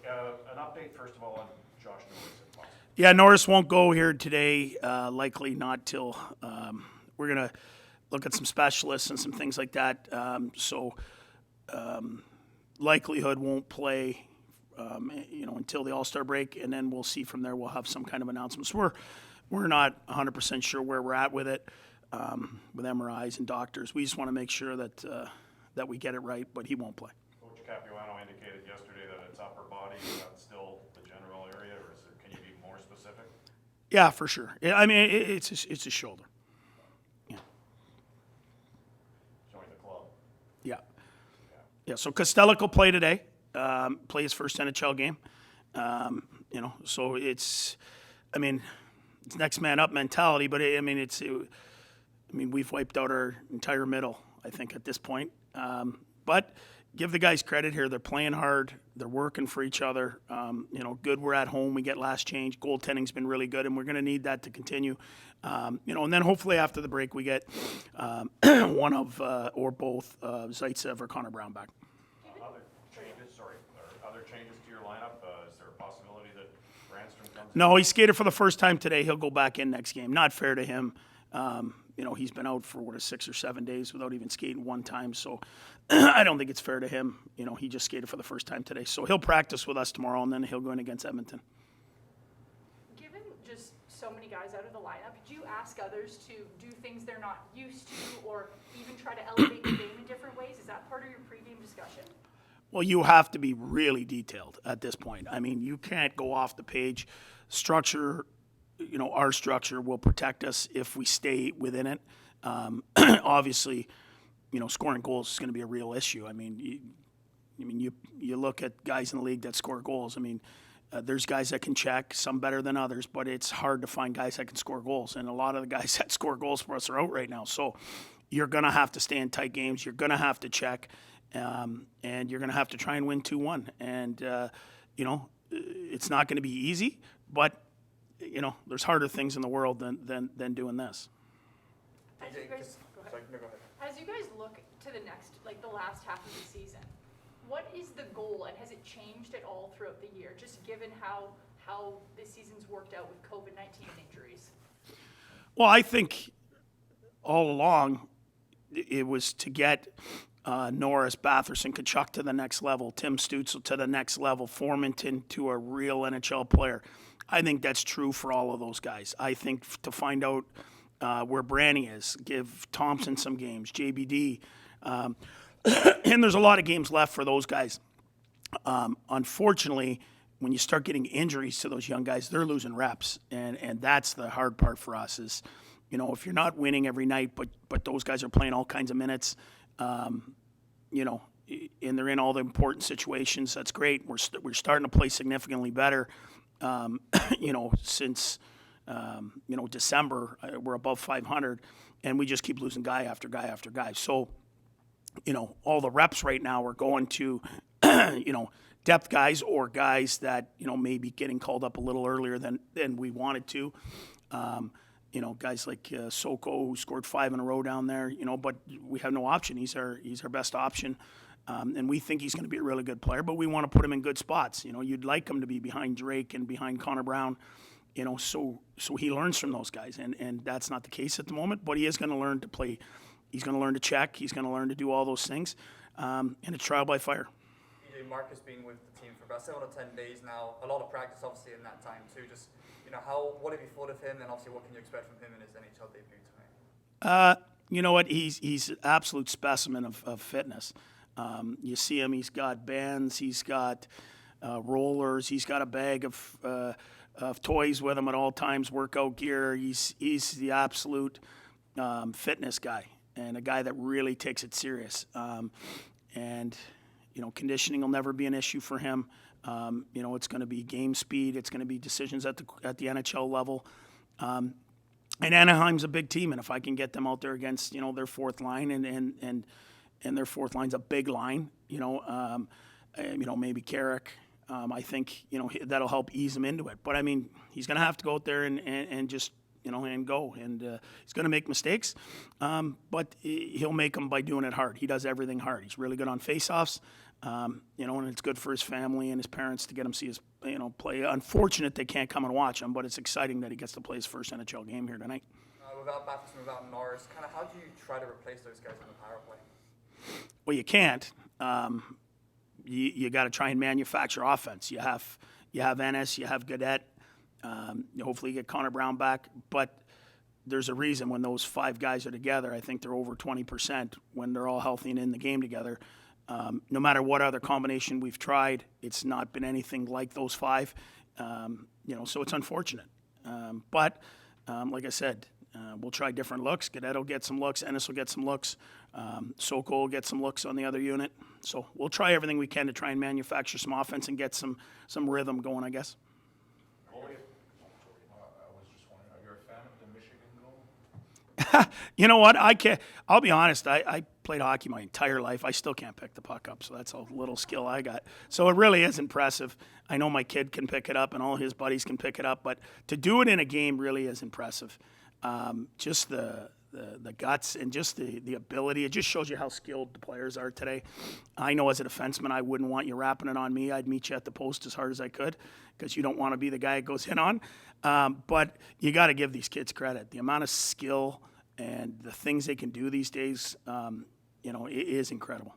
an update first of all on Josh Norris, if possible. Yeah, Norris won't go here today. Likely not till we're gonna look at some specialists and some things like that. Likelihood won't play, until the All-Star break, and then we'll see from there. We'll have some kind of announcements. We're not 100% sure where we're at with it, with MRIs and doctors. We just want to make sure that we get it right, but he won't play. Coach Capuano indicated yesterday that it's upper body. Is that still the general area, or can you be more specific? Yeah, for sure. I mean, it's a shoulder. Yeah. Showing the club. Yeah. Yeah. So Kastelic will play today. Play his first NHL game. So it's next man up mentality, but we've wiped out our entire middle, I think, at this point. But give the guys credit here. They're playing hard. They're working for each other. Good we're at home. We get last change. Goaltending's been really good, and we're going to need that to continue. And then hopefully after the break we get one of or both Zaitsev or Connor Brown back. Other changes to your lineup? Is there a possibility that Brandstrom comes in? No, he skated for the first time today. He'll go back in next game. Not fair to him. He's been out for 6 or 7 days without even skating one time. So I don't think it's fair to him. He just skated for the first time today. So he'll practice with us tomorrow, and then he'll go in against Edmonton. Given just so many guys out of the lineup, do you ask others to do things they're not used to, or even try to elevate the game in different ways? Is that part of your pregame discussion? Well, you have to be really detailed at this point. I mean, you can't go off the page. Structure, our structure will protect us if we stay within it. Obviously, scoring goals is going to be a real issue. You look at guys in the league that score goals. There's guys that can check, some better than others, but it's hard to find guys that can score goals. And a lot of the guys that score goals for us are out right now. So you're going to have to stay in tight games. You're going to have to check. And you're going to have to try and win 2-1. And, it's not going to be easy, but, there's harder things in the world than doing this. As you guys look to the last half of the season, what is the goal, and has it changed at all throughout the year, just given how this season's worked out with COVID-19 injuries? Well, I think all along it was to get Norris, Batherson, Tkachuk to the next level, Tim Stützle to the next level, Formanton to a real NHL player. I think that's true for all of those guys. I think to find out where Branny is, give Thompson some games, JBD. And there's a lot of games left for those guys. Unfortunately, when you start getting injuries to those young guys, they're losing reps. And that's the hard part for us is, if you're not winning every night, but those guys are playing all kinds of minutes, and they're in all the important situations. That's great. We're starting to play significantly better. Since December, we're above 500, and we just keep losing guy after guy after guy. So, all the reps right now are going to, depth guys or guys that maybe getting called up a little earlier than we wanted to. Guys like Soko, who scored 5 in a row down there, but we have no option. He's our best option. And we think he's going to be a really good player, but we want to put him in good spots. You'd like him to be behind Drake and behind Connor Brown, so he learns from those guys. And that's not the case at the moment, but he is going to learn to play. He's going to learn to check. He's going to learn to do all those things. And it's trial by fire. Mark has been with the team for about 7 or 10 days now. A lot of practice, obviously, in that time, too. Just, what have you thought of him? And obviously, what can you expect from him in his NHL debut tonight? You know what? He's an absolute specimen of fitness. You see him, he's got bands, he's got rollers, he's got a bag of toys with him at all times, workout gear. He's the absolute fitness guy and a guy that really takes it serious. Conditioning will never be an issue for him. It's going to be game speed. It's going to be decisions at the NHL level. And Anaheim's a big team, and if I can get them out there against their fourth line and their fourth line's a big line, maybe Carrick. I think that'll help ease him into it. But he's going to have to go out there and just and go. And he's going to make mistakes, but he'll make them by doing it hard. He does everything hard. He's really good on faceoffs. You know, and it's good for his family and his parents to get him see his, you know, play. Unfortunate they can't come and watch him, but it's exciting that he gets to play his first NHL game here tonight. Without Matheson, without Norris, kind of how do you try to replace those guys on the power play? Well, you can't. You got to try and manufacture offense. You have Ennis, you have Gaudette. Hopefully you get Connor Brown back, but there's a reason when those 5 guys are together. I think they're over 20% when they're all healthy and in the game together. No matter what other combination we've tried, it's not been anything like those 5. You know, so it's unfortunate. But like I said, we'll try different looks. Gaudette will get some looks. Ennis will get some looks. Soko will get some looks on the other unit. So we'll try everything we can to try and manufacture some offense and get some rhythm going, I guess. I was just wondering, are you a fan of the Michigan goal? You know what? I'll be honest. I played hockey my entire life. I still can't pick the puck up, so that's a little skill I got. So it really is impressive. I know my kid can pick it up and all his buddies can pick it up, but to do it in a game really is impressive. Just the guts and just the ability. It just shows you how skilled the players are today. I know as a defenseman, I wouldn't want you wrapping it on me. I'd meet you at the post as hard as I could because you don't want to be the guy it goes in on. But you got to give these kids credit. The amount of skill and the things they can do these days, you know, it is incredible.